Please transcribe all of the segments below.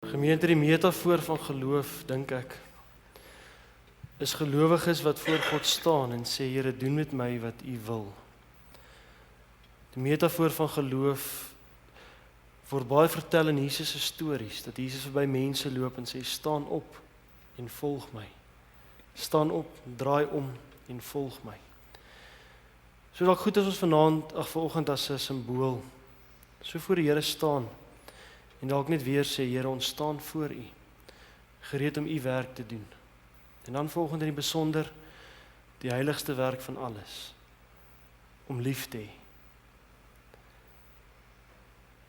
Gemeente, die metafoor van geloof, dink ek, is gelowiges wat voor God staan en sê, Here, doen met my wat U wil. Die metafoor van geloof word baie vertel in Jesus se stories, dat Jesus verby mense loop en sê, staan op en volg my. Staan op, draai om en volg my. So dalk goed as ons vanoggend as 'n simbool, so voor die Here staan, en dalk net weer sê, Here, ons staan voor U, gereed om U werk te doen. En dan volgende in die besonder, die heiligste werk van alles, om lief te hê.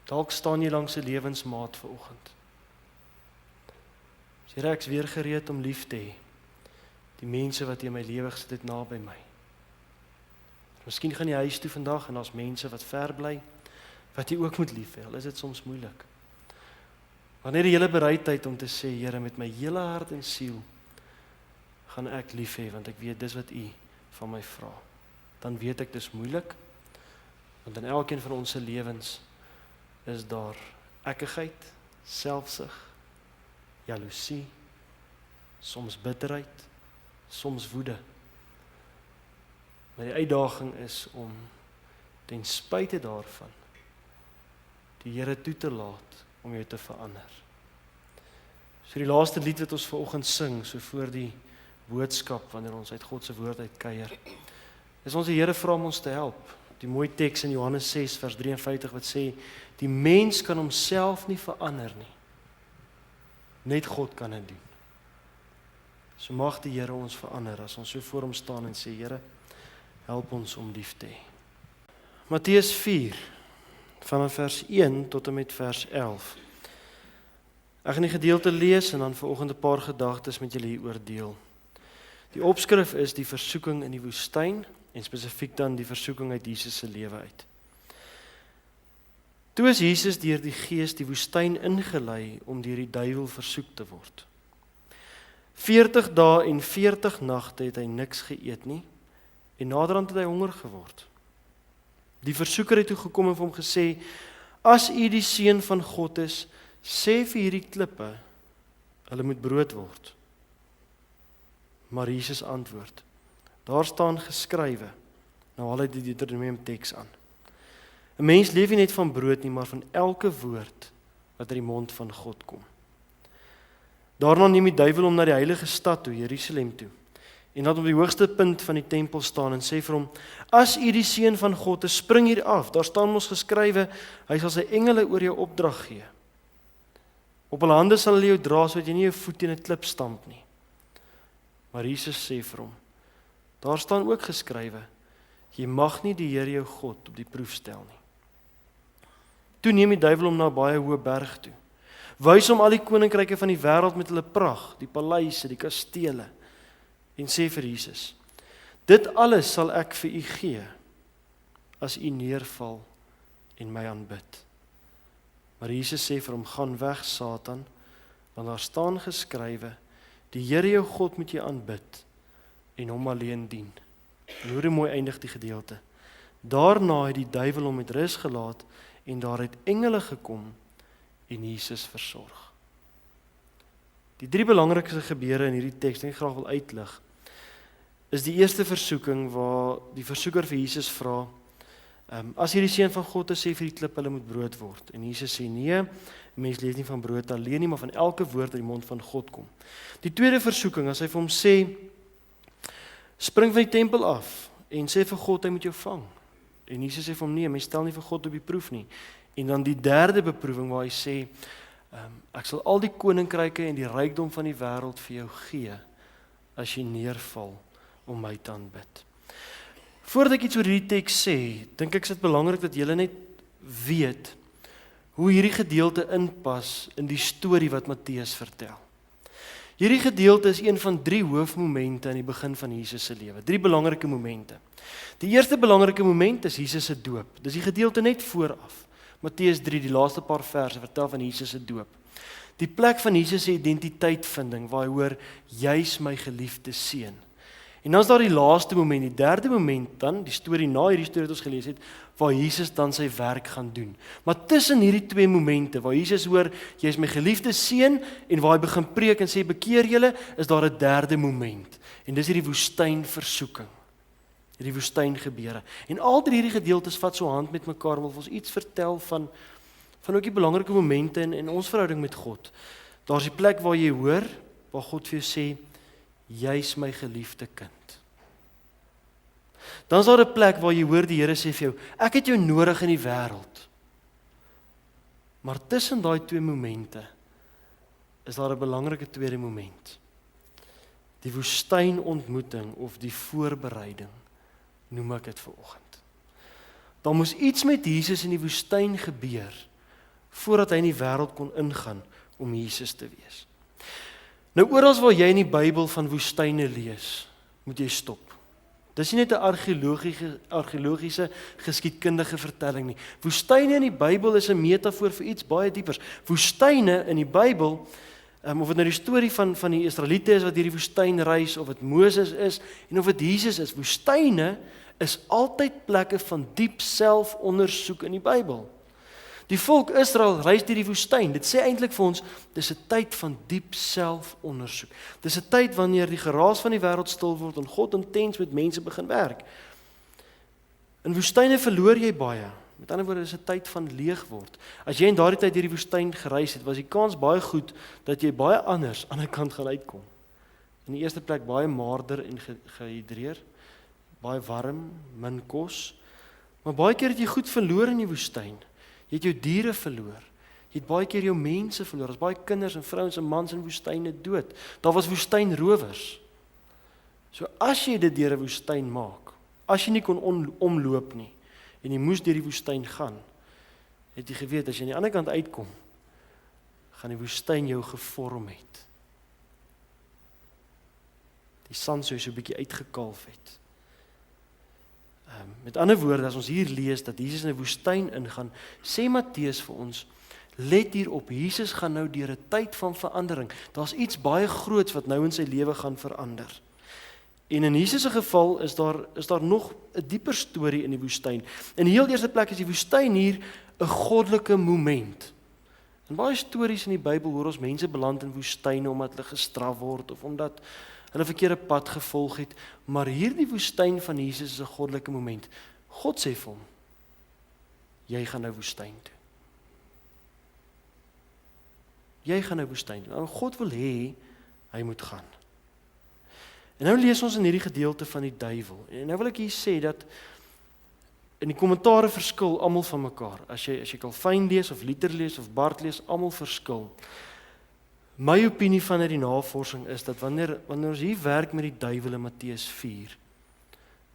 Dalk staan jy langs 'n lewensmaat vanoggend. Here, ek's weer gereed om lief te hê, die mense wat in my lewe gesit het naby my. Miskien gaan jy huis toe vandag en daar's mense wat ver bly, wat jy ook moet lief hê, al is dit soms moeilik. Wanneer die hele bereidheid om te sê, Here, met my hele hart en siel, gaan ek lief hê, want ek weet dis wat U van my vra. Dan weet ek dis moeilik, want in elkeen van ons se lewens is daar ekkigheid, selfsug, jaloesie, soms bitterheid, soms woede. Maar die uitdaging is om ten spyte daarvan die Here toe te laat om jou te verander. So die laaste lied wat ons vanoggend sing, so voor die boodskap, wanneer ons uit God se woord uitkuier, is ons die Here vra om ons te help. Die mooi teks in Johannes 6 vers 53 wat sê, die mens kan homself nie verander nie. Net God kan dit doen. So mag die Here ons verander, as ons so voor hom staan en sê, Here, help ons om lief te hê. Matteus 4, vanaf vers 1 tot en met vers 11. Ek gaan die gedeelte lees en dan vanoggend 'n paar gedagtes met julle hieroor deel. Die opskrif is die versoeking in die woestyn en spesifiek dan die versoeking uit Jesus se lewe uit. Toe is Jesus deur die Gees die woestyn ingelei om deur die duiwel versoek te word. 40 dae en 40 nagte het hy niks geëet nie en naderhand het hy honger geword. Die versoeker het toe gekom en vir hom gesê, as U die seun van God is, sê vir hierdie klippe, hulle moet brood word. Maar Jesus antwoord, daar staan geskrywe, nou haal hy die Deuteronomium teks aan. 'n Mens leef nie net van brood nie, maar van elke woord wat uit die mond van God kom. Daarna neem die duiwel hom na die heilige stad toe, Jerusalem toe, en laat hom op die hoogste punt van die tempel staan en sê vir hom, as U die seun van God is, spring hier af, daar staan mos geskrywe, hy sal sy engele oor jou opdrag gee. Op hulle hande sal hulle jou dra, sodat jy nie jou voet teen 'n klip stamp nie. Maar Jesus sê vir hom, daar staan ook geskrywe, jy mag nie die Here jou God op die proef stel nie. Toe neem die duiwel hom na 'n baie hoë berg toe, wys hom al die koninkryke van die wêreld met hulle pragt, die paleise, die kastele, en sê vir Jesus, dit alles sal ek vir U gee, as U neerval en my aanbid. Maar Jesus sê vir hom, gaan weg Satan, want daar staan geskrywe, die Here jou God moet jy aanbid, en hom alleen dien. En hoor hoe mooi eindig die gedeelte. Daarna het die duiwel hom met rus gelaat, en daar het engele gekom, en Jesus versorg. Die 3 belangrikste gebeure in hierdie teks, wat ek graag wil uitlig, is die eerste versoeking, waar die versoeker vir Jesus vra, as jy die seun van God is, sê vir die klip, hulle moet brood word. En Jesus sê, nee, mens leef nie van brood alleen nie, maar van elke woord uit die mond van God kom. Die tweede versoeking, as hy vir hom sê, spring van die tempel af, en sê vir God, hy moet jou vang. En Jesus sê vir hom, nee, mens stel nie vir God op die proef nie. En dan die derde beproewing, waar hy sê, ek sal al die koninkryke en die rykdom van die wêreld vir jou gee, as jy neerval om my te aanbid. Voordat ek iets oor hierdie teks sê, dink ek is dit belangrik dat julle net weet hoe hierdie gedeelte inpas in die storie wat Matteus vertel. Hierdie gedeelte is een van 3 hoofmomente in die begin van Jesus se lewe. 3 belangrike momente. Die eerste belangrike moment is Jesus se doop. Dis die gedeelte net vooraf. Matteus 3, die laaste paar verse vertel van Jesus se doop. Die plek van Jesus se identiteitvinding, waar hy hoor, jy's my geliefde seun. En dan is daar die laaste moment, die derde moment dan, die storie na hierdie storie wat ons gelees het, waar Jesus dan sy werk gaan doen. Maar tussen hierdie twee momente, waar Jesus hoor, jy is my geliefde seun, en waar hy begin preek en sê, bekeer julle, is daar 'n derde moment. En dis hierdie woestynversoeking. Hierdie woestyngebeure. En al drie hierdie gedeeltes vat so hand met mekaar, wil ons iets vertel van ook die belangrike momente in ons verhouding met God. Daar's die plek waar jy hoor, waar God vir jou sê, jy's my geliefde kind. Dan is daar 'n plek waar jy hoor die Here sê vir jou, ek het jou nodig in die wêreld. Maar tussen daai twee momente is daar 'n belangrike tweede moment. Die woestynontmoeting of die voorbereiding, noem ek dit vanoggend. Daar moes iets met Jesus in die woestyn gebeur voordat hy in die wêreld kon ingaan om Jesus te wees. Nou oral waar jy in die Bybel van woestyne lees, moet jy stop. Dis nie net 'n argeologiese geskiedkundige vertelling nie. Woestyne in die Bybel is 'n metafoor vir iets baie diepers. Woestyne in die Bybel, of dit nou die storie van die Israeliete is wat hierdie woestyn reis, of dit Moses is, en of dit Jesus is, woestyne is altyd plekke van diep selfondersoek in die Bybel. Die volk Israel reis deur die woestyn. Dit sê eintlik vir ons, dis 'n tyd van diep selfondersoek. Dis 'n tyd wanneer die geraas van die wêreld stil word en God intens met mense begin werk. In woestyne verloor jy baie. Met ander woorde, dis 'n tyd van leeg word. As jy in daardie tyd deur die woestyn gereis het, was die kans baie goed dat jy baie anders aan die ander kant gaan uitkom. In die eerste plek baie maarder en gehidreer, baie warm, min kos. Maar baie keer het jy goed verloor in die woestyn. Jy het jou diere verloor. Jy het baie keer jou mense verloor. Daar's baie kinders en vrouens en mans in woestyne dood. Daar was woestynrowers. So as jy dit deur 'n woestyn maak, as jy nie kon omloop nie en jy moes deur die woestyn gaan, het jy geweet as jy aan die ander kant uitkom, gaan die woestyn jou gevorm het. Die sand sou so 'n bietjie uitgekalf het. Met ander woorde, as ons hier lees dat Jesus in 'n woestyn ingaan, sê Matteus vir ons, let hierop, Jesus gaan nou deur 'n tyd van verandering. Daar's iets baie groots wat nou in sy lewe gaan verander. En in Jesus se geval is daar nog 'n dieper storie in die woestyn. In die heel eerste plek is die woestyn hier 'n goddelike moment. In baie stories in die Bybel hoor ons mense beland in woestyne omdat hulle gestraf word of omdat hulle 'n verkeerde pad gevolg het, maar hierdie woestyn van Jesus is 'n goddelike moment. God sê vir hom, jy gaan nou woestyn toe. Jy gaan nou woestyn toe. En God wil hê hy moet gaan. En nou lees ons in hierdie gedeelte van die duiwel. En nou wil ek hier sê dat in die kommentare verskil almal van mekaar. As jy Calvin lees of Luther lees of Barth lees, almal verskil. My opinie van die navorsing is dat wanneer ons hier werk met die duiwel in Matteus 4,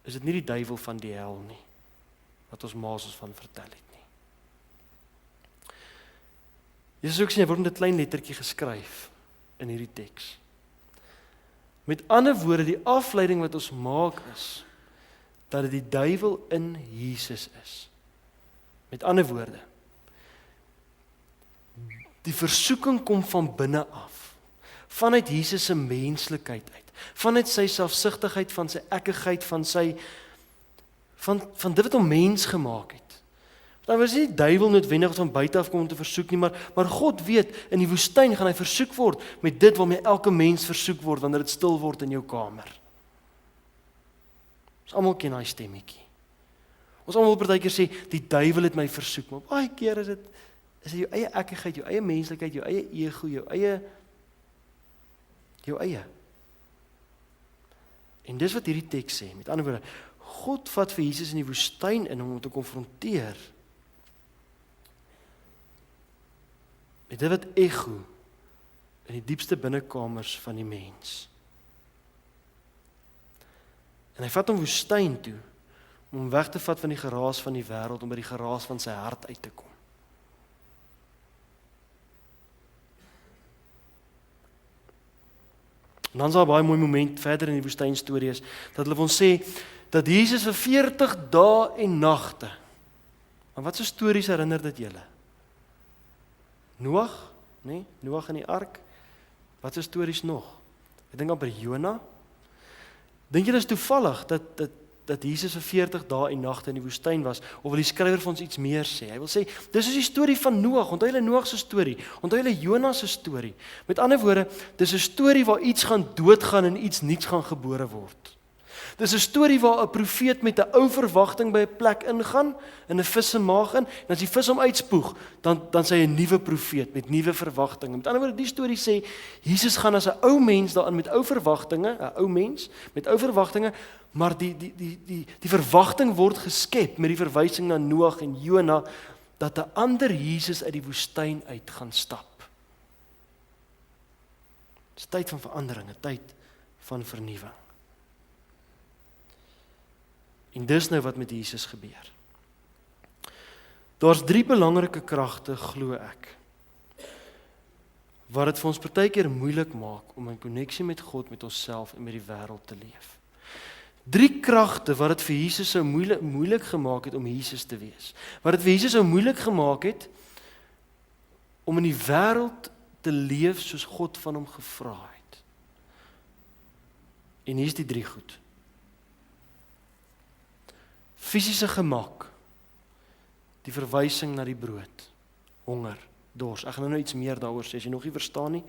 is dit nie die duiwel van die hel nie, wat ons maas ons van vertel het nie. Jesus ook sien, hy word met 'n klein lettertjie geskryf in hierdie teks. Met ander woorde, die afleiding wat ons maak is, dat dit die duiwel in Jesus is. Met ander woorde, die versoeking kom van binne af, vanuit Jesus se menslikheid uit, vanuit sy selfsugtigheid, van sy ekkigheid, van dit wat hom mens gemaak het. Dan was nie die duiwel noodwendig van buite af kom om te versoek nie, maar God weet, in die woestyn gaan hy versoek word met dit waarmee elke mens versoek word wanneer dit stil word in jou kamer. Ons almal ken daai stemmetjie. Ons almal partykeer sê die duiwel het my versoek, maar baie keer is dit jou eie ekkigheid, jou eie menslikheid, jou eie ego, jou eie. En dis wat hierdie teks sê. Met ander woorde, God vat vir Jesus in die woestyn in om hom te konfronteer met dit wat ego in die diepste binnekamers van die mens. En hy vat hom woestyn toe om hom weg te vat van die geraas van die wêreld, om by die geraas van sy hart uit te kom. En dan is daar 'n baie mooi moment verder in die woestynstorie is, dat hulle ons sê, dat Jesus vir 40 dae en nagte, maar wat so stories herinner dit julle? Noag, nee? Noag in die ark, wat so stories nog? Ek dink aan by Jona, Dink julle is toevallig dat Jesus vir 40 dae en nagte in die woestyn was, of wil die skrywer vir ons iets meer sê? Hy wil sê, dis is die storie van Noag, onthou julle Noag se storie, onthou julle Jonas se storie. Met ander woorde, dis 'n storie waar iets gaan doodgaan en iets nuuts gaan gebore word. Dis 'n storie waar 'n profeet met 'n ou verwagting by 'n plek ingaan, in 'n vis se maag in, en as die vis hom uitspoeg, dan sê hy 'n nuwe profeet met nuwe verwagtinge. Met ander woorde, die storie sê Jesus gaan as 'n ou mens daarin met ou verwagtinge, 'n ou mens met ou verwagtinge, maar die verwagting word geskep met die verwysing na Noag en Jona dat 'n ander Jesus uit die woestyn uit gaan stap. Dit is tyd van verandering, 'n tyd van vernuwing. En dis nou wat met Jesus gebeur. Daar's 3 belangrike kragte, glo ek, wat dit vir ons partykeer moeilik maak om in koneksie met God, met onsself en met die wêreld te leef. 3 kragte wat dit vir Jesus so moeilik gemaak het om Jesus te wees. Wat dit vir Jesus so moeilik gemaak het om in die wêreld te leef soos God van hom gevra het. En hier is die 3 goed. Fisiese gemak, die verwysing na die brood, honger, dors. Ek gaan nou iets meer daaroor sê, as jy nog nie verstaan nie,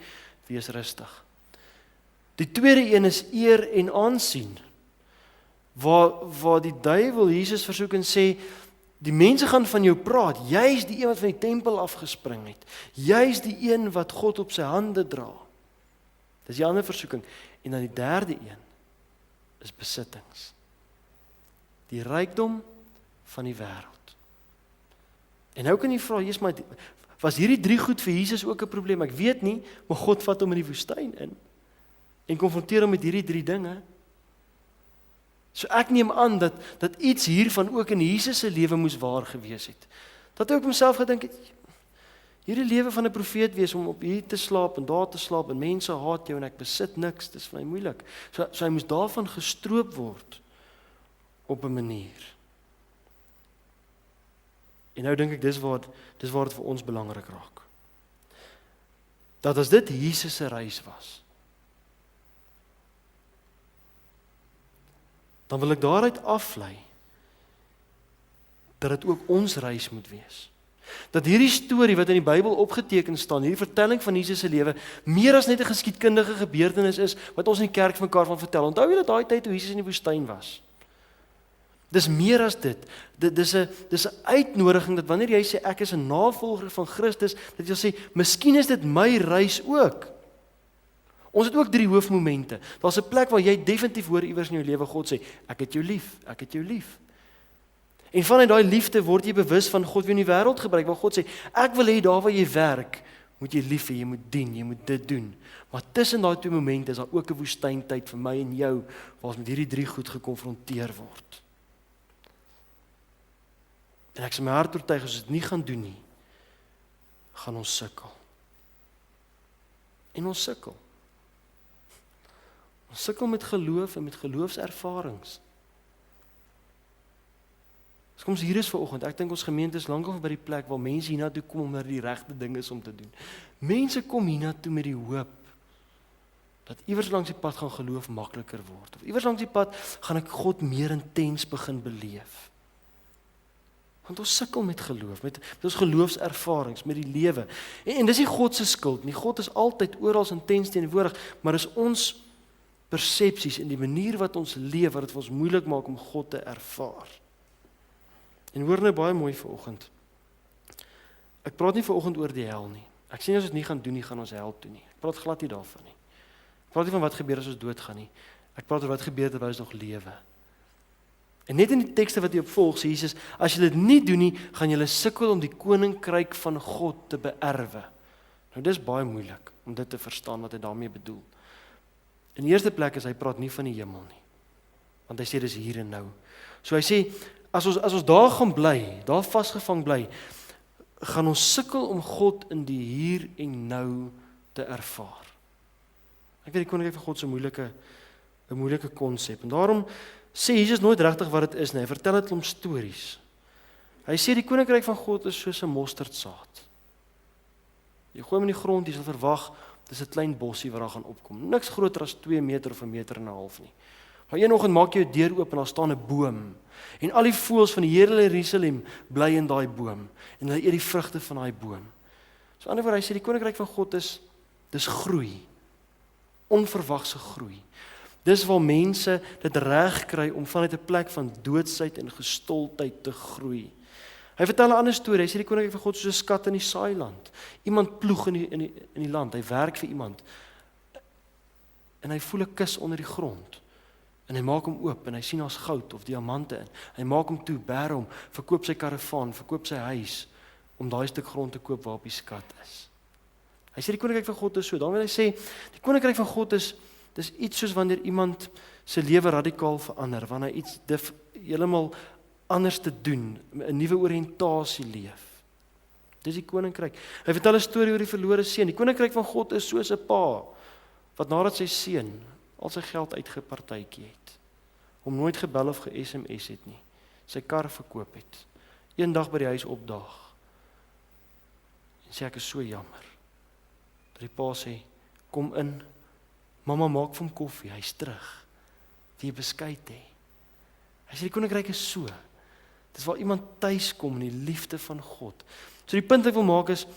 wees rustig. Die tweede een is eer en aansien, waar die duiwel Jesus versoek en sê, die mense gaan van jou praat, jy is die een wat van die tempel afgespring het, jy is die een wat God op sy hande dra. Dis die ander versoeking. En dan die derde een, is besittings. Die rykdom van die wêreld. En nou kan jy vra, Jesus, maar was hierdie 3 goed vir Jesus ook 'n probleem? Ek weet nie, maar God vat hom in die woestyn in en konfronteer hom met hierdie 3 dinge. So ek neem aan dat iets hiervan ook in Jesus se lewe moes waar gewees het. Dat hy ook homself gedink het, hierdie lewe van 'n profeet wees om op hier te slaap en daar te slaap en mense haat jou en ek besit niks, dis vir my moeilik. So hy moes daarvan gestroop word op 'n manier. En nou dink ek dis waar dit vir ons belangrik raak. Dat as dit Jesus se reis was, dan wil ek daaruit aflei dat dit ook ons reis moet wees. Dat hierdie storie wat in die Bybel opgeteken staan, hierdie vertelling van Jesus se lewe, meer as net 'n geskiedkundige gebeurtenis is wat ons in die kerk vir mekaar van vertel. Onthou julle daai tyd toe Jesus in die woestyn was? Dis meer as dit. Dis 'n uitnodiging dat wanneer jy sê ek is 'n navolger van Christus, dat jy sê, miskien is dit my reis ook. Ons het ook 3 hoofmomente. Daar's 'n plek waar jy definitief hoor iewers in jou lewe God sê, ek het jou lief, ek het jou lief. En vanuit daai liefde word jy bewus van God wie in die wêreld gebruik, waar God sê, ek wil hê daar waar jy werk, moet jy lief hê, jy moet dien, jy moet dit doen. Maar tussen daai 2 momente is daar ook 'n woestyntyd vir my en jou, waar ons met hierdie 3 goed gekonfronteer word. En ek sê my hart oortuig, as ons dit nie gaan doen nie, gaan ons sukkel. En ons sukkel. Ons sukkel met geloof en met geloofservarings. As kom ons hier is vanoggend, ek dink ons gemeente is lankal by die plek waar mense hiernatoe kom om die regte ding is om te doen. Mense kom hiernatoe met die hoop dat iewers langs die pad gaan geloof makliker word. Of iewers langs die pad gaan ek God meer intens begin beleef. Want ons sukkel met geloof, met ons geloofservarings, met die lewe. En dis nie God se skuld nie. God is altyd oral intens teenwoordig, maar dis ons persepsies en die manier wat ons leef wat dit vir ons moeilik maak om God te ervaar. En hoor nou baie mooi vanoggend. Ek praat nie vanoggend oor die hel nie. Ek sê nie as ons dit nie gaan doen nie, gaan ons hel toe nie. Ek praat glad nie daarvan nie. Ek praat nie van wat gebeur as ons doodgaan nie. Ek praat oor wat gebeur terwyl ons nog lewe. En net in die tekste wat hier op volg, sê Jesus, as julle dit nie doen nie, gaan julle sukkel om die koninkryk van God te beerwe. Nou dis baie moeilik om dit te verstaan wat hy daarmee bedoel. In die eerste plek is hy praat nie van die hemel nie. Want hy sê dis hier en nou. So hy sê as ons daar gaan bly, daar vasgevang bly, gaan ons sukkel om God in die hier en nou te ervaar. Ek weet die koninkryk van God is 'n moeilike konsep. En daarom sê Jesus nooit regtig wat dit is nie. Hy vertel dit om stories. Hy sê die koninkryk van God is soos 'n mosterdsaad. Jy gooi hom in die grond, jy sal verwag dis 'n klein bossie wat daar gaan opkom. Niks groter as 2 meter of 'n meter en 'n half nie. Maar een oggend maak jy jou deur oop en daar staan 'n boom. En al die voëls van die hele Jerusalem bly in daai boom. En hulle eet die vrugte van daai boom. So aan die ander wyse, hy sê die koninkryk van God dis groei. Onverwagse groei. Dis waar mense dit reg kry om vanuit 'n plek van doodsheid en gestoltheid te groei. Hy vertel 'n ander storie. Hy sê die koninkryk van God is soos 'n skat in die saailand. Iemand ploeg in die land. Hy werk vir iemand. En hy voel 'n kus onder die grond. En hy maak hom oop en hy sien daar's goud of diamante in. Hy maak hom toe, bær hom, verkoop sy karavaan, verkoop sy huis om daai stuk grond te koop waarop die skat is. Hy sê die koninkryk van God is so. Dan wil hy sê die koninkryk van God dis iets soos wanneer iemand se lewe radikaal verander, wanneer hy iets heeltemal anders te doen, 'n nuwe oriëntasie leef. Dis die koninkryk. Hy vertel 'n storie oor die verlore seun. Die koninkryk van God is soos 'n pa wat nadat sy seun al sy geld uitgepartytjie het, hom nooit gebel of ge-SMS het nie, sy kar verkoop het, eendag by die huis opdaag en sê ek is so jammer. Dat die pa sê, kom in, mamma maak vir hom koffie, hy's terug, wie beskuit hê. Hy sê die koninkryk is so. Dis waar iemand tuis kom in die liefde van God. So die punt wat ek wil maak is,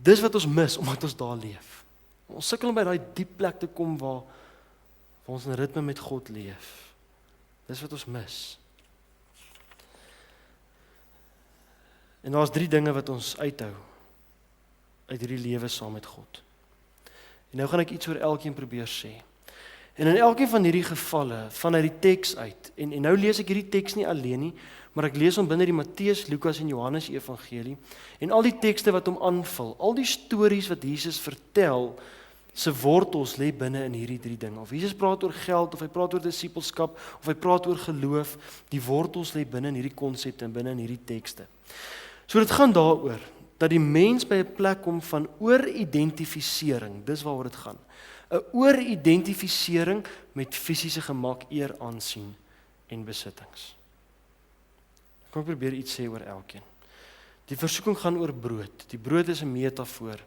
dis wat ons mis, omdat ons daar leef. Ons sukkel om by daai diep plek te kom waar ons in ritme met God leef. Dis wat ons mis. En daar's 3 dinge wat ons uithou uit hierdie lewe saam met God. En nou gaan ek iets oor elkeen probeer sê. En in elkeen van hierdie gevalle, vanuit die teks uit, en nou lees ek hierdie teks nie alleen nie, maar ek lees hom binne die Matteus, Lukas en Johannes evangelie, en al die tekste wat hom aanvul, al die stories wat Jesus vertel, se wortels lê binne in hierdie 3 dinge. Of Jesus praat oor geld, of hy praat oor disippelskap, of hy praat oor geloof, die wortels lê binne in hierdie konsepte en binne in hierdie tekste. So dit gaan daaroor, dat die mens by 'n plek kom van ooridentifisering, dis waaroor dit gaan. 'n Ooridentifisering met fisiese gemak, eer, aansien en besittings. Ek kan probeer iets sê oor elkeen. Die versoeking gaan oor brood. Die brood is 'n metafoor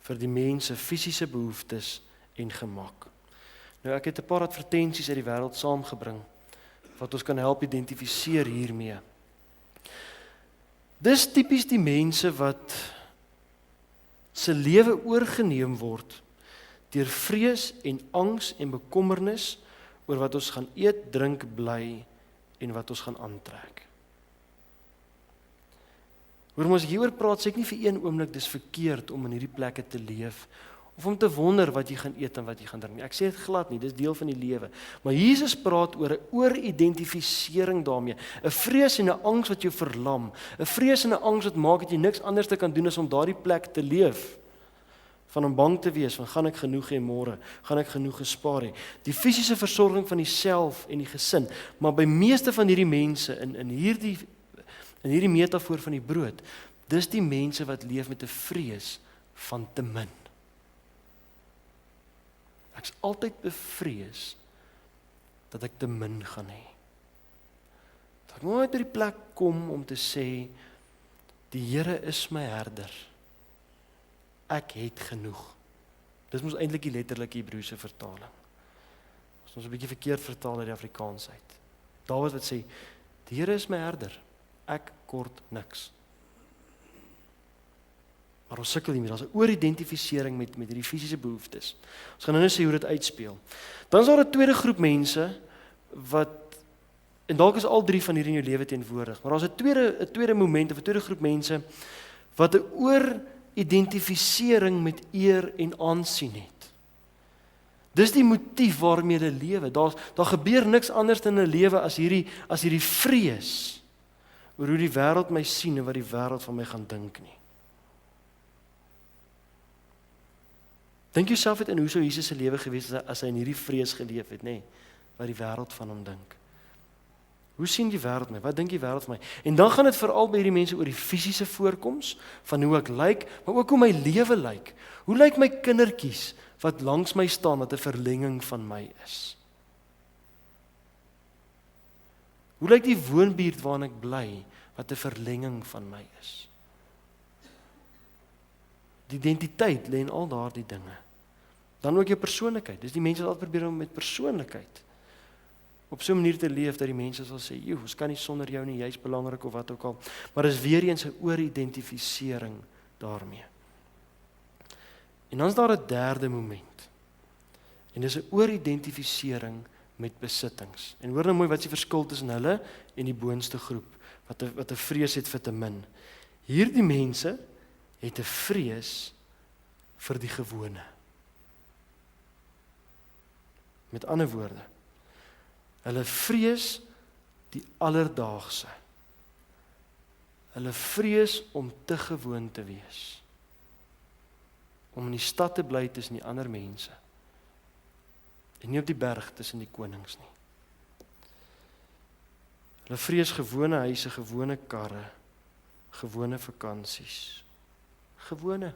vir die mens se fisiese behoeftes en gemak. Nou ek het 'n paar advertensies uit die wêreld saamgebring wat ons kan help identifiseer hiermee. Dis tipies die mense wat se lewe oorgeneem word deur vrees en angs en bekommernis oor wat ons gaan eet, drink, bly en wat ons gaan aantrek. Hoor, as ek hieroor praat, sê ek nie vir een oomblik dis verkeerd om in hierdie plekke te leef of om te wonder wat jy gaan eet en wat jy gaan drink nie. Ek sê dit glad nie, dis deel van die lewe. Maar Jesus praat oor 'n ooridentifisering daarmee, 'n vrees en 'n angs wat jou verlam, 'n vrees en 'n angs wat maak dat jy niks anders te kan doen as om daardie plek te leef. Van om bang te wees, van gaan ek genoeg hê môre, gaan ek genoeg gespaar hê. Die fisiese versorging van jouself en die gesin, maar by meeste van hierdie mense in hierdie metafoor van die brood, dis die mense wat leef met 'n vrees van te min. Ek's altyd bevrees dat ek te min gaan hê. Dat ek nooit by die plek kom om te sê, die Here is my herder. Ek het genoeg. Dis mos eintlik die letterlike Hebreëse vertaling. Ons 'n bietjie verkeerd vertaal uit die Afrikaans uit. Dawid wat sê, die Here is my herder. Ek kort niks. Maar ons sukkel hiermee, daar's 'n ooridentifisering met hierdie fisiese behoeftes. Ons gaan nou sê hoe dit uitspeel. Dan is daar 'n tweede groep mense wat, en dalk is al 3 van hierdie in jou lewe teenwoordig, maar daar's 'n tweede moment of 'n tweede groep mense wat 'n ooridentifisering met eer en aansien het. Dis die motief waarmee hulle lewe. Daar gebeur niks anders in 'n lewe as hierdie vrees oor hoe die wêreld my sien en wat die wêreld van my gaan dink nie. Dink jouself in hoe sou Jesus se lewe gewees het as hy in hierdie vrees geleef het, nê? Wat die wêreld van hom dink. Hoe sien die wêreld my? Wat dink die wêreld van my? En dan gaan dit veral by hierdie mense oor die fisiese voorkoms van hoe ek lyk, maar ook hoe my lewe lyk. Hoe lyk my kindertjies wat langs my staan wat 'n verlenging van my is? Hoe lyk die woonbuurt waarin ek bly wat 'n verlenging van my is? Die identiteit lê in al daardie dinge. Dan ook jou persoonlikheid. Dis die mense wat altyd probeer om met persoonlikheid op so 'n manier te leef dat die mense sal sê, "Joe, ons kan nie sonder jou nie, jy's belangrik," of wat ook al. Maar dis weer eens 'n ooridentifisering daarmee. En dan is daar 'n derde moment. En dis 'n ooridentifisering met besittings. En hoor nou mooi wat is die verskil tussen hulle en die boonste groep wat 'n vrees het vir te min. Hierdie mense het 'n vrees vir die gewone. Met ander woorde, hulle vrees die alledaagse. Hulle vrees om te gewoon te wees. Om in die stad te bly tussen die ander mense. En nie op die berg tussen die konings nie. Hulle vrees gewone huise, gewone karre, gewone vakansies. Gewone.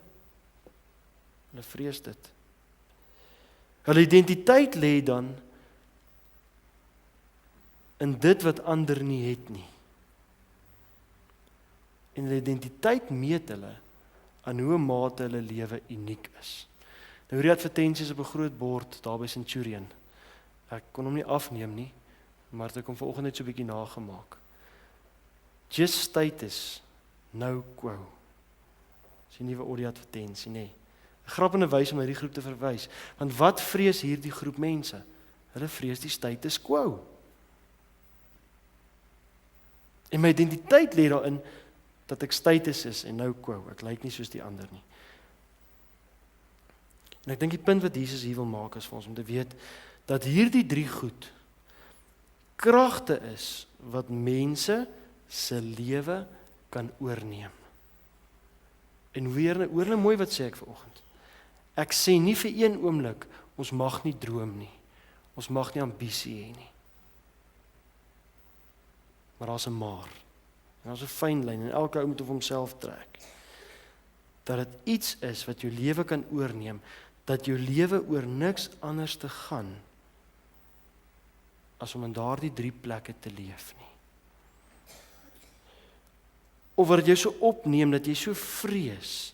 Hulle vrees dit. Hulle identiteit lê dan in dit wat ander nie het nie. En hulle identiteit meet hulle aan hoe mate hulle lewe uniek is. Nou hierdie advertensies op 'n groot bord daar by Centurion. Ek kon hom nie afneem nie, maar ek kom vanoggend net so 'n bietjie nagemaak. Just status, no quo. Dis 'n nuwe audio advertensie, nê. 'n Grappende wys om na hierdie groep te verwys, want wat vrees hierdie groep mense? Hulle vrees die status quo. En my identiteit lê daarin dat ek status is en no quo. Ek lyk nie soos die ander nie. En ek dink die punt wat Jesus hier wil maak is vir ons om te weet dat hierdie drie goed kragte is wat mense se lewe kan oorneem. En hoor nou mooi wat sê ek vanoggend. Ek sê nie vir een oomblik ons mag nie droom nie. Ons mag nie ambisie hê nie. Maar daar's 'n maar. En daar's 'n fyn lyn en elke ou moet op homself trek. Dat dit iets is wat jou lewe kan oorneem, dat jou lewe oor niks anders te gaan as om in daardie drie plekke te leef nie. Of wat jy so opneem dat jy so vrees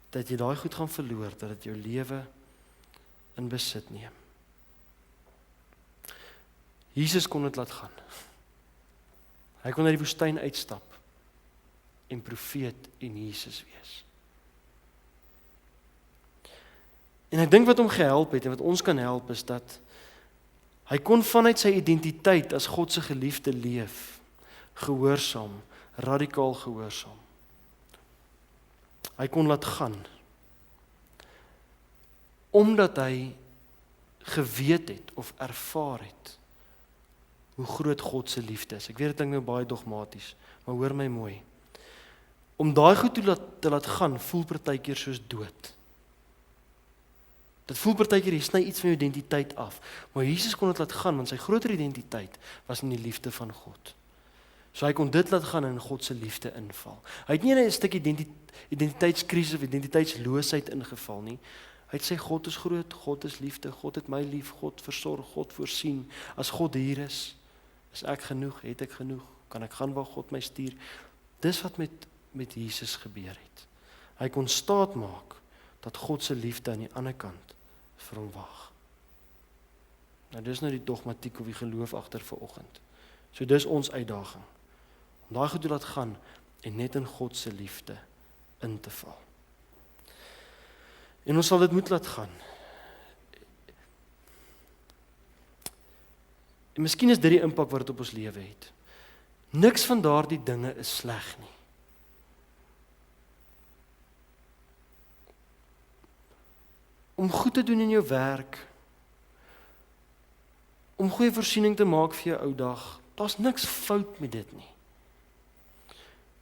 dat jy daai goed gaan verloor, dat dit jou lewe in besit neem. Jesus kon dit laat gaan. Hy kon uit die woestyn uitstap en profeet en Jesus wees. En ek dink wat hom gehelp het en wat ons kan help is dat hy kon vanuit sy identiteit as God se geliefde leef, gehoorsaam, radikaal gehoorsaam. Hy kon laat gaan, omdat hy geweet het of ervaar het hoe groot God se liefde is. Ek weet dit klink nou baie dogmaties, maar hoor my mooi. Om daai goed te laat gaan, voel partykeer soos dood. Dit voel partykeer jy sny iets van jou identiteit af, maar Jesus kon dit laat gaan, want sy groter identiteit was in die liefde van God. So hy kon dit laat gaan en in God se liefde inval. Hy het nie in 'n stuk identiteitskrisis of identiteitsloosheid ingeval nie. Hy het sê God is groot, God is liefde, God het my lief, God versorg, God voorsien. As God hier is ek genoeg, het ek genoeg, kan ek gaan waar God my stuur. Dis wat met Jesus gebeur het. Hy kon staat maak dat God se liefde aan die ander kant vir hom wag. Nou dis nou die dogmatiek of die geloof agter vanoggend. So dis ons uitdaging. Om daai goed te laat gaan en net in God se liefde in te val. En ons sal dit moet laat gaan. En miskien is dit die impak wat dit op ons lewe het. Niks van daardie dinge is sleg nie. Om goed te doen in jou werk, om goeie voorsiening te maak vir jou ou dag, daar's niks fout met dit nie.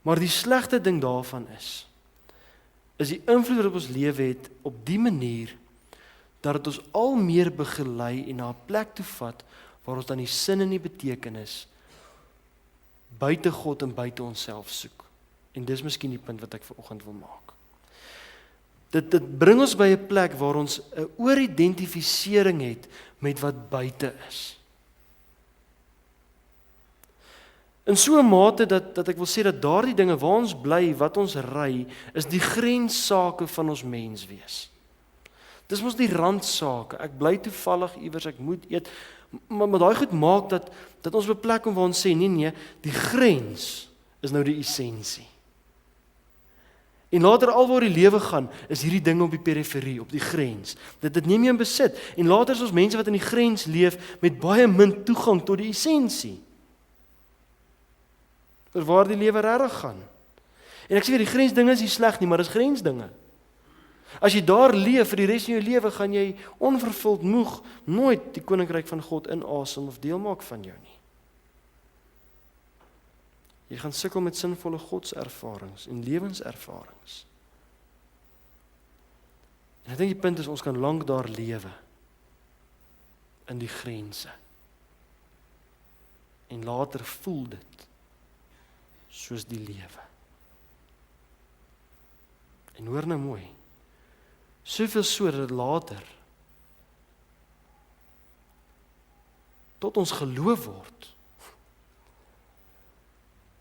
Maar die slegte ding daarvan is die invloed wat op ons lewe het op die manier dat dit ons al meer begelei en na 'n plek toe vat waar ons dan die sin en die betekenis buite God en buite onsself soek. En dis miskien die punt wat ek vanoggend wil maak. Dit bring ons by 'n plek waar ons 'n ooridentifisering het met wat buite is. In so 'n mate dat ek wil sê dat daardie dinge waar ons bly, wat ons ry, is die grenssake van ons menswees. Dis mos die randsake. Ek bly toevallig iewers, ek moet eet. Maar daai goed maak dat ons op 'n plek kom waar ons sê, nee, die grens is nou die essensie. En later alwaar die lewe gaan, is hierdie dinge op die periferie, op die grens. Dit neem jy in besit. En later is ons mense wat in die grens leef met baie min toegang tot die essensie. Vir waar die lewe regtig gaan. En ek sê weer, die grensdinge is nie sleg nie, maar dis grensdinge. As jy daar leef vir die res van jou lewe, gaan jy onvervuld moeg nooit die koninkryk van God inasem of deel maak van jou nie. Jy gaan sukkel met sinvolle godservarings en lewenservarings. En ek dink die punt is, ons kan lank daar lewe in die grense. En later voel dit soos die lewe. En hoor nou mooi, soveel so dat later tot ons geloof word,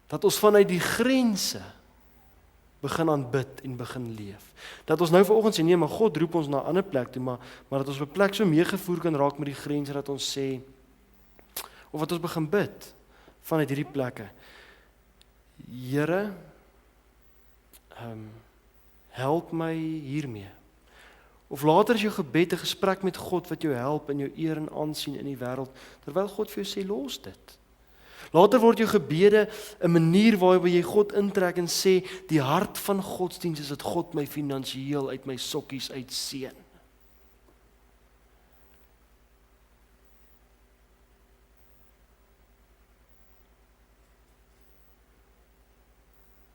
dat ons vanuit die grense begin aanbid en begin leef. Dat ons nou vanoggend sê, nee, maar God roep ons na 'n ander plek toe, maar dat ons op 'n plek so meegevoer kan raak met die grense, dat ons sê, of wat ons begin bid, vanuit hierdie plekke, Here, help my hiermee. Of later is jou gebed 'n gesprek met God wat jou help in jou eer en aansien in die wêreld, terwyl God vir jou sê, los dit. Later word jou gebede 'n manier waarby jy God intrek en sê, die hart van godsdiens is dat God my finansiëel uit my sokkies uitseën.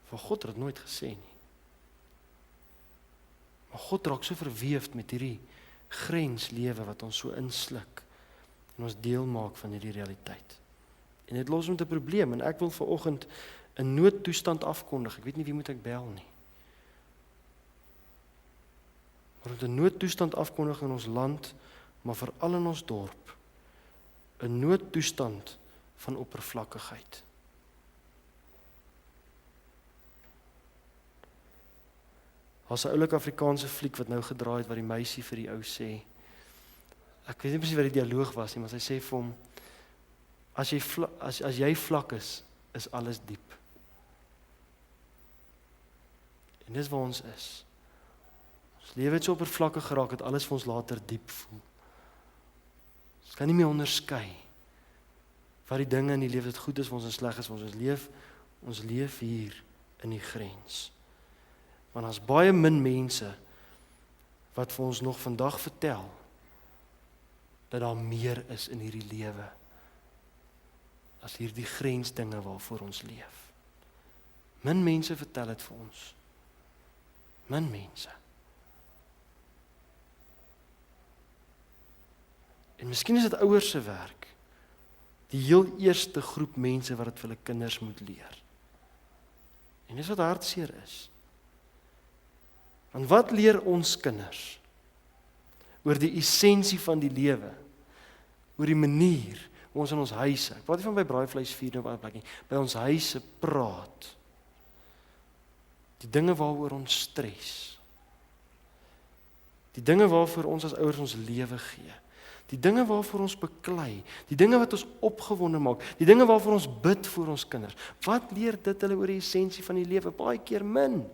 Van God het dit nooit gesê nie. Maar God raak so verweefd met hierdie grenslewe wat ons so insluk en ons deel maak van hierdie realiteit. En dit los met 'n probleem, en ek wil vanoggend 'n noodtoestand afkondig. Ek weet nie wie moet ek bel nie. Maar om 'n noodtoestand afkondig in ons land, maar veral in ons dorp. 'n Noodtoestand van oppervlakkigheid. Daar's 'n oulike Afrikaanse fliek wat nou gedraai het, waar die meisie vir die ou sê, ek weet nie presies wat die dialoog was nie, maar sy sê vir hom, as jy vlak is alles diep. En dis waar ons is. Ons lewe het so oppervlakkig geraak, dat alles vir ons later diep voel. Ons kan nie meer onderskei wat die dinge in die lewe wat goed is vir ons en sleg is vir ons. Ons leef hier in die grens. Want daar's baie min mense wat vir ons nog vandag vertel dat daar meer is in hierdie lewe as hierdie grensdinge waarvoor ons leef. Min mense vertel dit vir ons. Min mense. En miskien is dit ouers se werk. Die heel eerste groep mense wat dit vir hulle kinders moet leer. En dis wat hartseer is. Want wat leer ons kinders oor die essensie van die lewe? Oor die manier hoe ons in ons huise, ek praat nie van by braaivleisvuur of ander plek nie, by ons huise praat. Die dinge waaroor ons stres. Die dinge waarvoor ons as ouers ons lewe gee. Die dinge waarvoor ons beklei, die dinge wat ons opgewonde maak, die dinge waarvoor ons bid vir ons kinders. Wat leer dit hulle oor die essensie van die lewe? Baie keer min.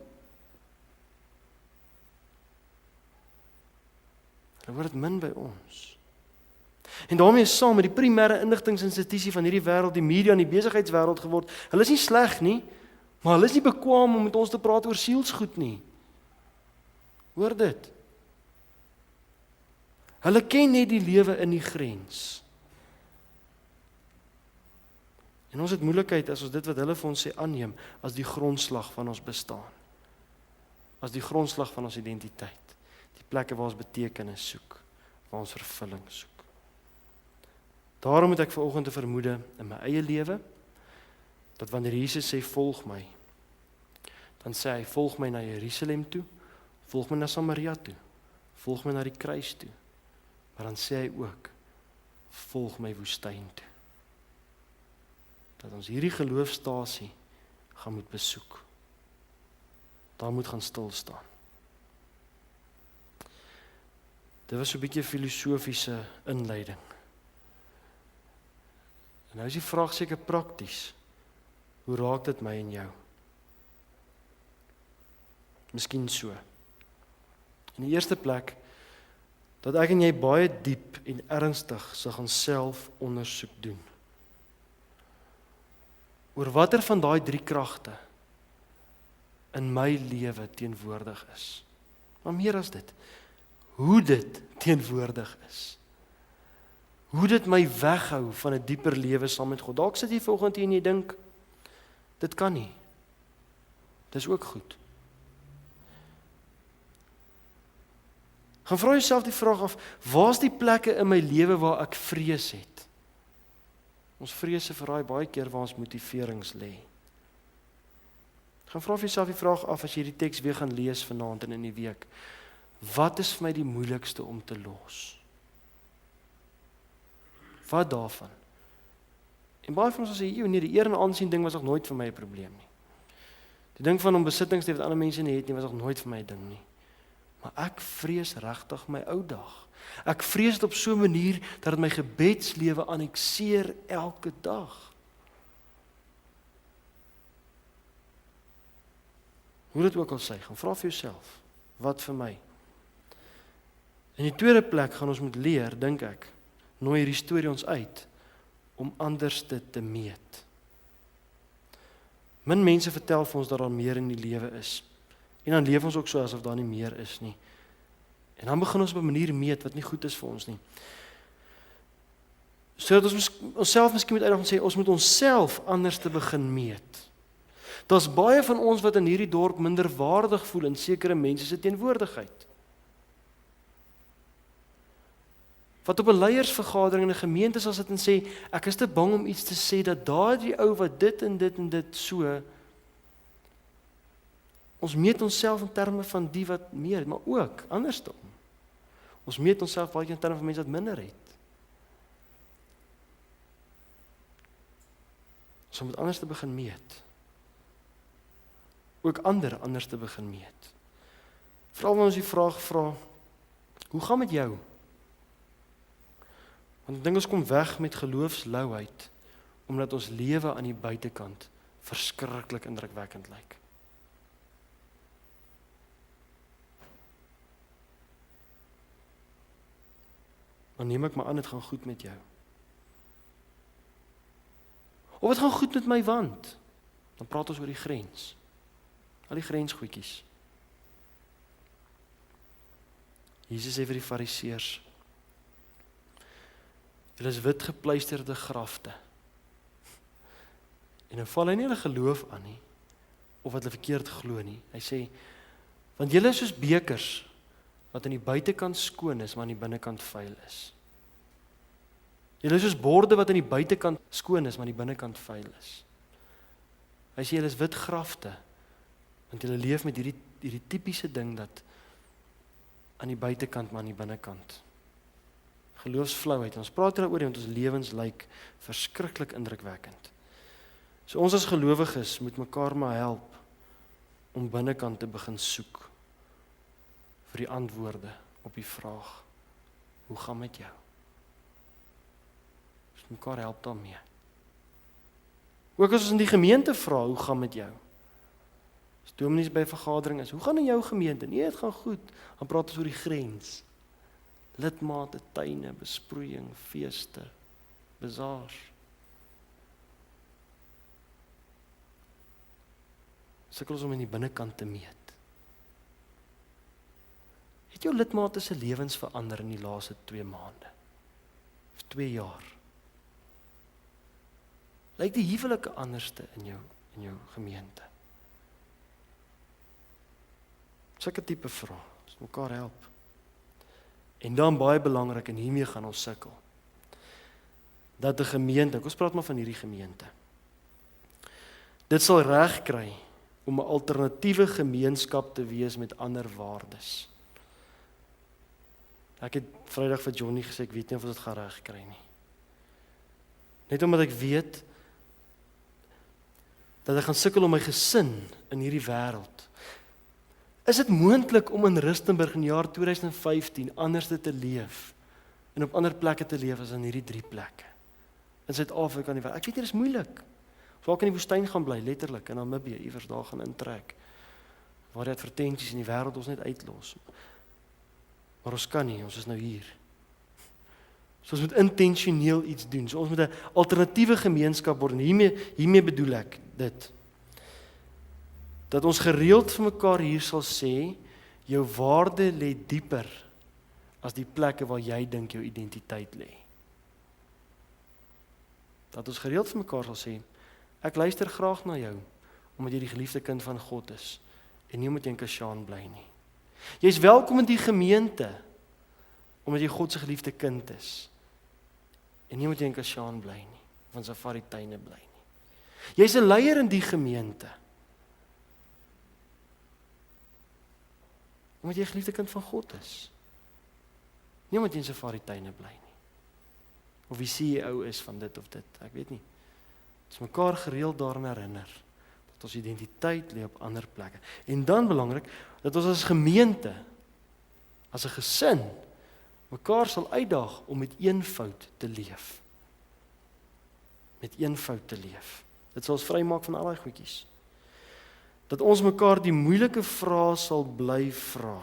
Hulle hoor dit min by ons. En daarmee saam met die primêre inligtingsinstitusie van hierdie wêreld, die media en die besigheidswêreld geword. Hulle is nie sleg nie, maar hulle is nie bekwame om met ons te praat oor sielsgoed nie. Hoor dit. Hulle ken net die lewe in die grens. En ons het moeilikheid as ons dit wat hulle vir ons sê aanneem as die grondslag van ons bestaan. As die grondslag van ons identiteit. Die plekke waar ons betekenis soek, waar ons vervulling soek. Daarom het ek vanoggend 'n vermoede in my eie lewe, dat wanneer Jesus sê, volg my, dan sê hy, volg my na Jerusalem toe, volg my na Samaria toe, volg my na die kruis toe, maar dan sê hy ook, volg my woestyn toe. Dat ons hierdie geloofstasie gaan moet besoek. Daar moet gaan stil staan. Dit was so 'n bietjie 'n filosofiese inleiding. En nou is die vraag seker prakties. Hoe raak dit my en jou? Miskien so. In die eerste plek, dat ek en jy baie diep en ernstig sal gaan selfondersoek doen. Oor watter van daai 3 kragte in my lewe teenwoordig is. Maar meer as dit, hoe dit teenwoordig is. Hoe dit my weghou van 'n dieper lewe saam met God. Dalk sit jy vanoggend hier en jy dink, dit kan nie. Dis ook goed. Gaan vra jouself die vraag af, waar's die plekke in my lewe waar ek vrees het? Ons vrese verraai baie keer waar ons motiverings lê. Gaan vra vir jouself die vraag af as jy die teks weer gaan lees vanaand en in die week. Wat is vir my die moeilikste om te los? Wat daarvan? En baie van ons sê, nee, die eer en aansien ding was nog nooit vir my 'n probleem nie. Die ding van om besittings te hê wat ander mense nie het nie, was nog nooit vir my 'n ding nie. Maar ek vrees regtig my ou dag. Ek vrees dit op so 'n manier dat dit my gebedslewe annekseer elke dag. Hoe dit ook al sê, gaan vra vir jouself, wat vir my? In die tweede plek gaan ons moet leer, dink ek, nooi hierdie storie ons uit, om anders te meet. Min mense vertel vir ons dat daar meer in die lewe is. En dan leef ons ook so asof daar nie meer is nie. En dan begin ons op 'n manier meet wat nie goed is vir ons nie. Sodat ons onsself miskien moet uitdaag en sê, ons moet onsself anders te begin meet. Daar's baie van ons wat in hierdie dorp minder waardig voel in sekere mense se teenwoordigheid. Wat op 'n leiersvergadering in 'n gemeente sal sit en sê, ek is te bang om iets te sê dat daardie ou wat dit en dit en dit so. Ons meet onsself in terme van die wat meer het, maar ook andersom. Ons meet onsself baie in terme van mense wat minder het. Ons moet anders te begin meet. Ook ander anders te begin meet. Veral ons die vraag vra, hoe gaan met jou? Want ek dink ons kom weg met geloofslouheid, omdat ons lewe aan die buitekant verskriklik indrukwekkend lyk. Dan neem ek maar aan, dit gaan goed met jou. Of het gaan goed met my want? Dan praat ons oor die grens. Al die grensgoedjies. Jesus sê vir die fariseërs, julle is wit gepleisterde grafte. En dan val hy nie hulle geloof aan nie, of wat hulle verkeerd glo nie. Hy sê, want julle is soos bekers, wat aan die buitekant skoon is, maar aan die binnekant vuil is. Julle is soos borde wat aan die buitekant skoon is, maar aan die binnekant vuil is. Hy sê, julle is wit grafte, want julle leef met hierdie tipiese ding dat aan die buitekant, maar aan die binnekant. Geloofsflouheid. Ons praat daaroor, want ons lewens lyk verskriklik indrukwekkend. So ons as gelowiges moet mekaar maar help om binnekant te begin soek vir die antwoorde op die vraag, hoe gaan met jou? Ons moet mekaar help daarmee. Ook as ons in die gemeente vra, hoe gaan met jou? As dominees by vergadering is, hoe gaan in jou gemeente? Nee, dit gaan goed. Dan praat ons oor die grens. Lidmate, tuine, besproeiing, feeste, bazaars. Sukkel ons om in die binnekant te meet. Het jou lidmate se lewens verander in die laaste 2 maande? Of 2 jaar? Lyk die huwelike anderste in jou gemeente? Sulke tipe vrae, ons mekaar help. En dan baie belangrik, en hiermee gaan ons sukkel, dat 'n gemeente, ons praat maar van hierdie gemeente, dit sal reg kry om 'n alternatiewe gemeenskap te wees met ander waardes. Ek het Vrydag vir Johnny gesê, ek weet nie of ons dit gaan reg kry nie. Net omdat ek weet dat ek gaan sukkel om my gesin in hierdie wêreld. Is dit moontlik om in Rustenburg in die jaar 2015 anders te leef en op ander plekke te leef as in hierdie 3 plekke? In Suid-Afrika en die wêreld. Ek weet nie, dit is moeilik. Ons raak in die woestyn gaan bly, letterlik, in Namibië, iewers daar gaan intrek. Waar die advertensies in die wêreld ons net uitlos. Maar ons kan nie, ons is nou hier. So ons moet intentioneel iets doen. So ons moet 'n alternatiewe gemeenskap word. En hiermee bedoel ek dit. Dat ons gereeld vir mekaar hier sal sê, jou waarde lê dieper as die plekke waar jy dink jou identiteit lê. Dat ons gereeld vir mekaar sal sê, ek luister graag na jou, omdat jy die geliefde kind van God is, en nie omdat jy in Kasjaan bly nie. Jy is welkom in die gemeente, omdat jy God se geliefde kind is, en nie omdat jy in Kasjaan bly nie, of in Safari-tuine bly nie. Jy is 'n leier in die gemeente, omdat jy 'n geliefde kind van God is, nie omdat jy in Safari-tuine bly nie, of die CEO is van dit of dit, ek weet nie. Ons mekaar gereeld daaraan herinner, dat ons identiteit lê op ander plekke. En dan belangrik, dat ons as gemeente, as 'n gesin, mekaar sal uitdaag om met eenvoud te leef. Met eenvoud te leef. Dit sal ons vrymaak van al daai goedjies. Dat ons mekaar die moeilike vrae sal bly vra.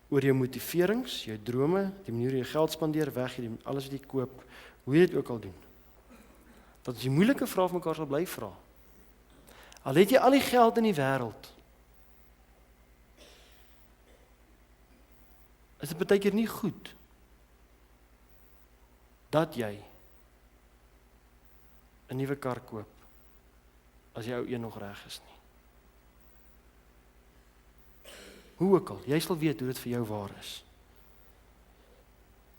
Oor jou motiverings, jou drome, die manier hoe jy geld spandeer, weggee, alles wat jy koop, hoe jy dit ook al doen. Dat ons die moeilike vrae van mekaar sal bly vra. Al het jy al die geld in die wêreld, is dit baie keer nie goed dat jy 'n nuwe kar koop as jou ou een nog reg is nie. Hoe ook al, jy sal weet hoe dit vir jou waar is.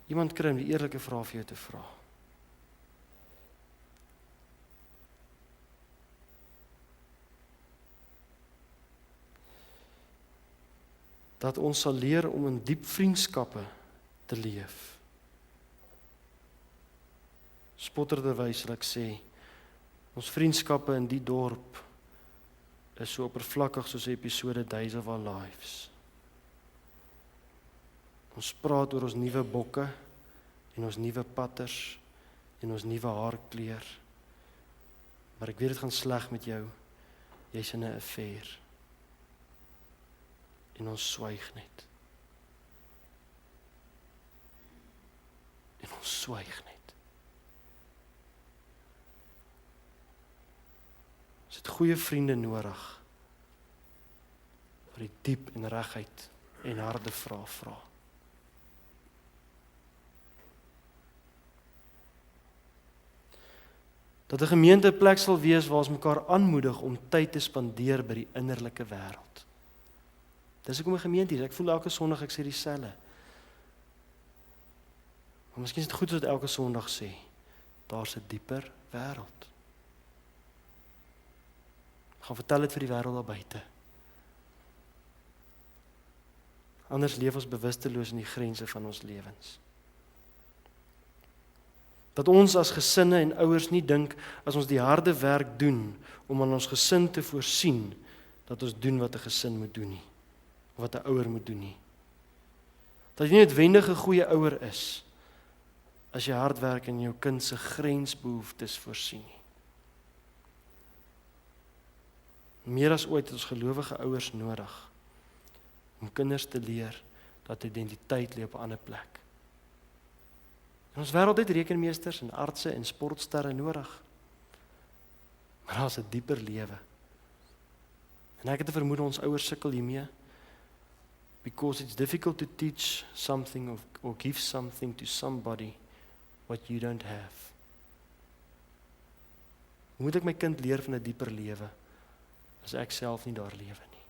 Iemand kry om die eerlike vraag vir jou te vra. Dat ons sal leer om in diep vriendskappe te leef. Spotterderwys sal ek sê, ons vriendskappe in die dorp is so oppervlakkig soos 'n episode Days of Our Lives. Ons praat oor ons nuwe bokke en ons nuwe patters en ons nuwe haarkleur. Maar ek weet dit gaan sleg met jou. Jy's in 'n affair. En ons swyg net. En ons swyg net. Ons het goeie vriende nodig vir die diep en reguit en harde vrae vra. Dat 'n gemeente 'n plek sal wees waar ons mekaar aanmoedig om tyd te spandeer by die innerlike wêreld. Dis hoekom 'n gemeente is. Ek voel elke Sondag ek sê dieselfde. Maar miskien is dit goed as dit elke Sondag sê. Daar's 'n dieper wêreld. Gaan vertel dit vir die wêreld daar buite. Anders leef ons bewusteloos in die grense van ons lewens. Dat ons as gesinne en ouers nie dink as ons die harde werk doen om aan ons gesin te voorsien, dat ons doen wat 'n gesin moet doen nie. Of wat 'n ouer moet doen nie. Dat jy nie noodwendig 'n goeie ouer is as jy hard werk en jou kind se grensbehoeftes voorsien nie. Meer as ooit het ons gelowige ouers nodig om kinders te leer dat identiteit lê op 'n ander plek. En ons wêreld het rekenmeesters en artse en sportsterre nodig. Maar daar's 'n dieper lewe. En ek het 'n vermoede ons ouers sukkel hiermee. Because it's difficult to teach something or give something to somebody what you don't have. Hoe moet ek my kind leer van 'n dieper lewe as ek self nie daar lewe nie?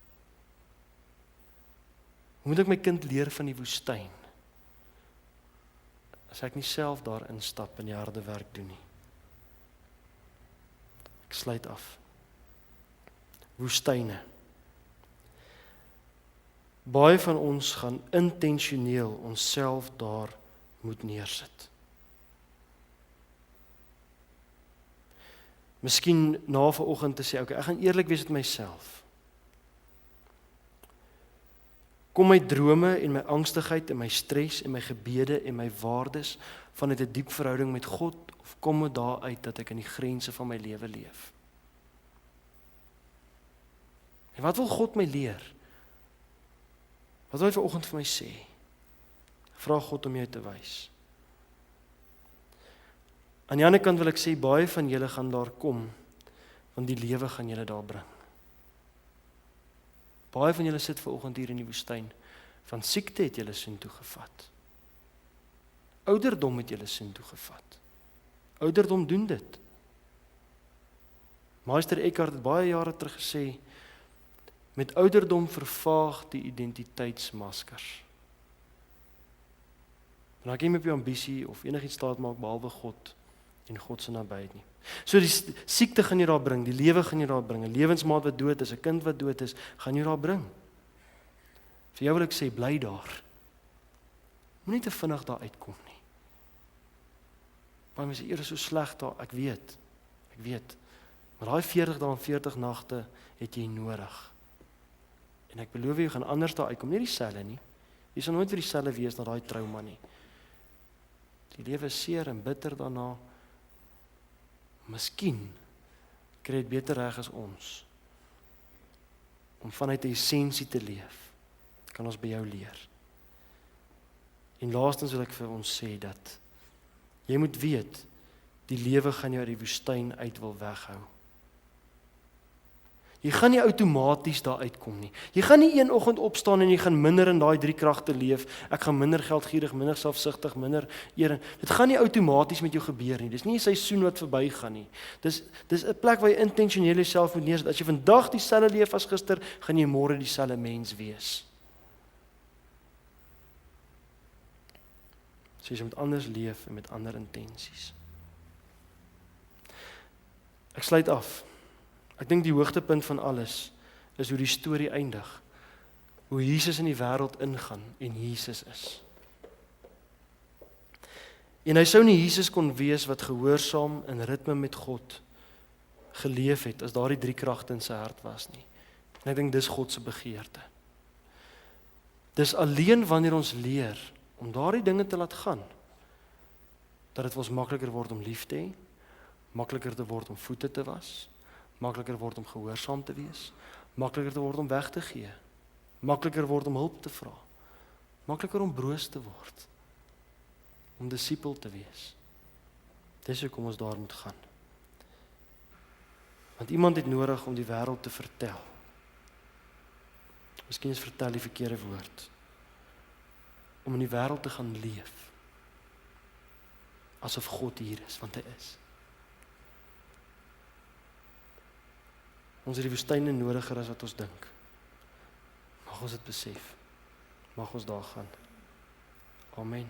Hoe moet ek my kind leer van die woestyn as ek nie self daar instap en die harde werk doen nie? Ek sluit af. Woestyne. Baie van ons gaan intentioneel onsself daar moet neersit. Miskien na vanoggend te sê, okay, ek gaan eerlik wees met myself. Kom my drome en my angstigheid en my stres en my gebede en my waardes vanuit 'n diep verhouding met God, of kom dit daaruit dat ek in die grense van my lewe leef? En wat wil God my leer? Wat wil hy vanoggend vir my sê? Vra God om jou te wys. Aan die ander kant wil ek sê, baie van julle gaan daar kom, want die lewe gaan julle daar bring. Baie van julle sit vanoggend hier in die woestyn, van siekte het julle soontoe gevat. Ouderdom het julle soontoe gevat. Ouderdom doen dit. Meester Eckhart het baie jare terug gesê, met ouderdom vervaag die identiteitsmaskers. En dan kan jy nie op jou ambisie of enigiets staat maak behalwe God en God se nabyheid nie. So die siekte gaan jy daar bring, die lewe gaan jy daar bring, 'n lewensmaat wat dood is, 'n kind wat dood is, gaan jy daar bring. Vir jou wil ek sê, bly daar. Moenie te vinnig daar uitkom nie. Baie mense sê, is so sleg daar, ek weet. Maar daai 40 dae en 40 nagte het jy nodig. En ek beloof jy gaan anders daar uitkom, nie dieselfde nie. Jy sal nooit weer dieselfde wees na daai trauma nie. Die lewe is seer en bitter daarna. Miskien kry dit beter reg as ons om vanuit die essensie te leef. Kan ons by jou leer. En laastens wil ek vir ons sê dat jy moet weet, die lewe gaan jou uit die woestyn uit wil weghou. Jy gaan nie outomaties daar uitkom nie. Jy gaan nie een oggend opstaan en jy gaan minder in daai 3 kragte leef. Ek gaan minder geldgierig, minder selfsugtig, minder eer. Dit gaan nie outomaties met jou gebeur nie. Dis nie 'n seisoen wat verbygaan nie. Dis 'n plek waar jy intentioneel jouself moet neersit. As jy vandag dieselfde leef as gister, gaan jy môre dieselfde mens wees. So jy moet anders leef en met ander intensies. Ek sluit af. Ek dink die hoogtepunt van alles is hoe die storie eindig. Hoe Jesus in die wêreld ingaan en Jesus is. En hy sou nie Jesus kon wees wat gehoorsaam in ritme met God geleef het as daardie 3 kragte in sy hart was nie. En ek dink dis God se begeerte. Dis alleen wanneer ons leer om daardie dinge te laat gaan, dat dit vir ons makliker word om lief te hê, makliker te word om voete te was, makliker word om gehoorsaam te wees, makliker te word om weg te gee, makliker word om hulp te vra, makliker om broos te word, om disipel te wees. Dis hoekom ons daar moet gaan. Want iemand het nodig om die wêreld te vertel. Miskien is vertel die verkeerde woord. Om in die wêreld te gaan leef, asof God hier is, want hy is. Ons het die woestyne nodiger as wat ons dink. Mag ons dit besef. Mag ons daar gaan. Amen.